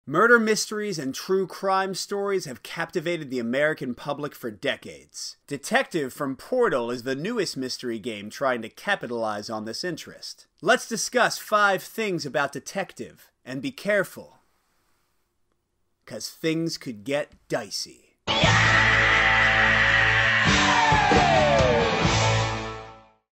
Murder mysteries and true crime stories have captivated the American public for decades. Detective from Portal is the newest mystery game trying to capitalize on this interest. Let's discuss 5 things about Detective, and be careful, 'cause things could get dicey.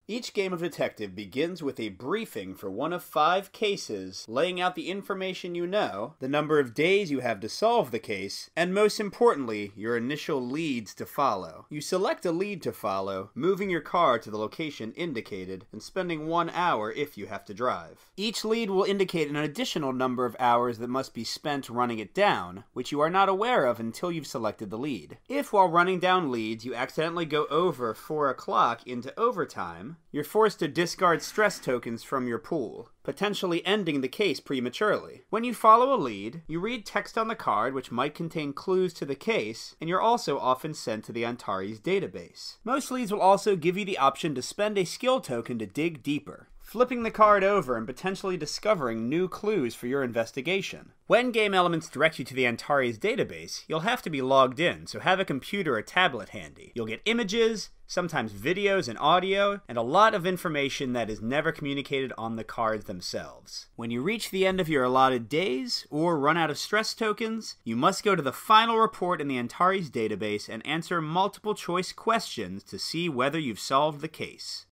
Each game of Detective begins with a briefing for one of 5 cases, laying out the information you know, the number of days you have to solve the case, and most importantly, your initial leads to follow. You select a lead to follow, moving your car to the location indicated, and spending 1 hour if you have to drive. Each lead will indicate an additional number of hours that must be spent running it down, which you are not aware of until you've selected the lead. If while running down leads you accidentally go over 4 o'clock into overtime, you're forced to discard stress tokens from your pool, potentially ending the case prematurely. When you follow a lead, you read text on the card which might contain clues to the case, and you're also often sent to the Antares database. Most leads will also give you the option to spend a skill token to dig deeper, flipping the card over and potentially discovering new clues for your investigation. When game elements direct you to the Antares database, you'll have to be logged in, so have a computer or tablet handy. You'll get images, sometimes videos and audio, and a lot of information that is never communicated on the cards themselves. When you reach the end of your allotted days, or run out of stress tokens, you must go to the final report in the Antares database and answer multiple choice questions to see whether you've solved the case.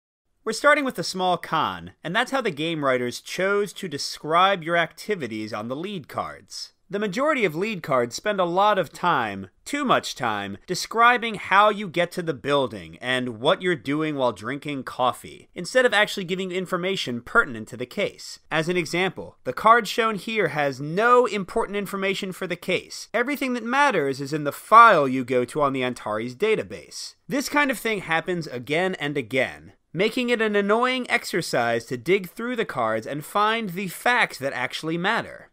We're starting with a small con, and that's how the game writers chose to describe your activities on the lead cards. The majority of lead cards spend a lot of time, too much time, describing how you get to the building and what you're doing while drinking coffee, instead of actually giving information pertinent to the case. As an example, the card shown here has no important information for the case. Everything that matters is in the file you go to on the Antares database. This kind of thing happens again and again, making it an annoying exercise to dig through the cards and find the facts that actually matter.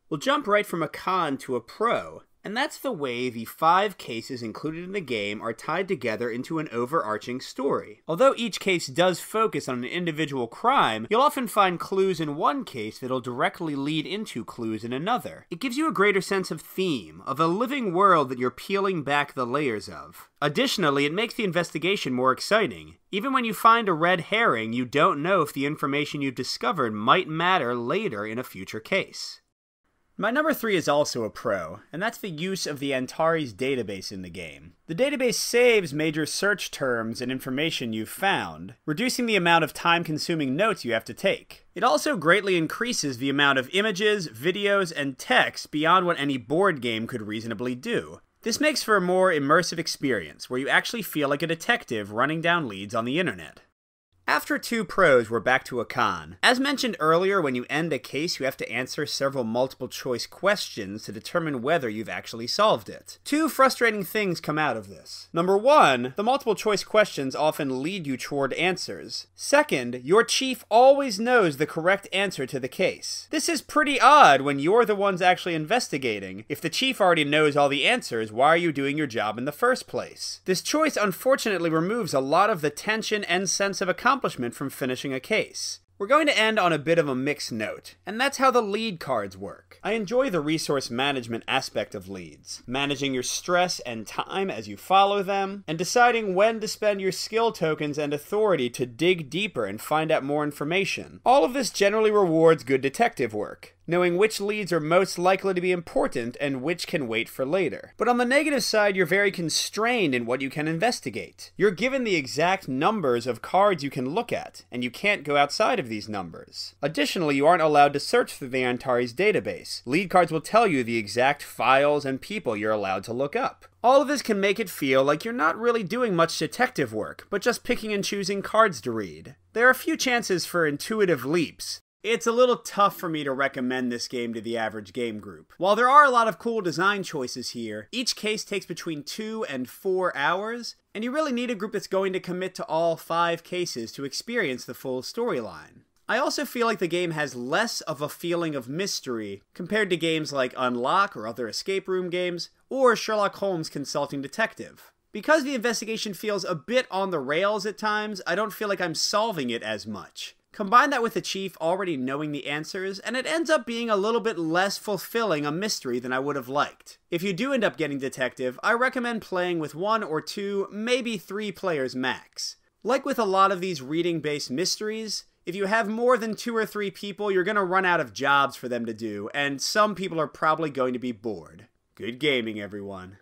We'll jump right from a con to a pro, and that's the way the 5 cases included in the game are tied together into an overarching story. Although each case does focus on an individual crime, you'll often find clues in one case that'll directly lead into clues in another. It gives you a greater sense of theme, of a living world that you're peeling back the layers of. Additionally, it makes the investigation more exciting. Even when you find a red herring, you don't know if the information you've discovered might matter later in a future case. My number 3 is also a pro, and that's the use of the Antares database in the game. The database saves major search terms and information you've found, reducing the amount of time-consuming notes you have to take. It also greatly increases the amount of images, videos, and text beyond what any board game could reasonably do. This makes for a more immersive experience, where you actually feel like a detective running down leads on the internet. After 2 pros, we're back to a con. As mentioned earlier, when you end a case, you have to answer several multiple choice questions to determine whether you've actually solved it. 2 frustrating things come out of this. Number 1, the multiple choice questions often lead you toward answers. Second, your chief always knows the correct answer to the case. This is pretty odd when you're the ones actually investigating. If the chief already knows all the answers, why are you doing your job in the first place? This choice unfortunately removes a lot of the tension and sense of accomplishment from finishing a case. We're going to end on a bit of a mixed note, and that's how the lead cards work. I enjoy the resource management aspect of leads, managing your stress and time as you follow them, and deciding when to spend your skill tokens and authority to dig deeper and find out more information. All of this generally rewards good detective work, knowing which leads are most likely to be important and which can wait for later. But on the negative side, you're very constrained in what you can investigate. You're given the exact numbers of cards you can look at, and you can't go outside of these numbers. Additionally, you aren't allowed to search through the Antares database. Lead cards will tell you the exact files and people you're allowed to look up. All of this can make it feel like you're not really doing much detective work, but just picking and choosing cards to read. There are a few chances for intuitive leaps. It's a little tough for me to recommend this game to the average game group. While there are a lot of cool design choices here, each case takes between 2 and 4 hours, and you really need a group that's going to commit to all 5 cases to experience the full storyline. I also feel like the game has less of a feeling of mystery compared to games like Unlock or other escape room games, or Sherlock Holmes Consulting Detective. Because the investigation feels a bit on the rails at times, I don't feel like I'm solving it as much. Combine that with the chief already knowing the answers, and it ends up being a little bit less fulfilling a mystery than I would have liked. If you do end up getting detective, I recommend playing with 1 or 2, maybe 3 players max. Like with a lot of these reading-based mysteries, if you have more than 2 or 3 people, you're going to run out of jobs for them to do, and some people are probably going to be bored. Good gaming, everyone.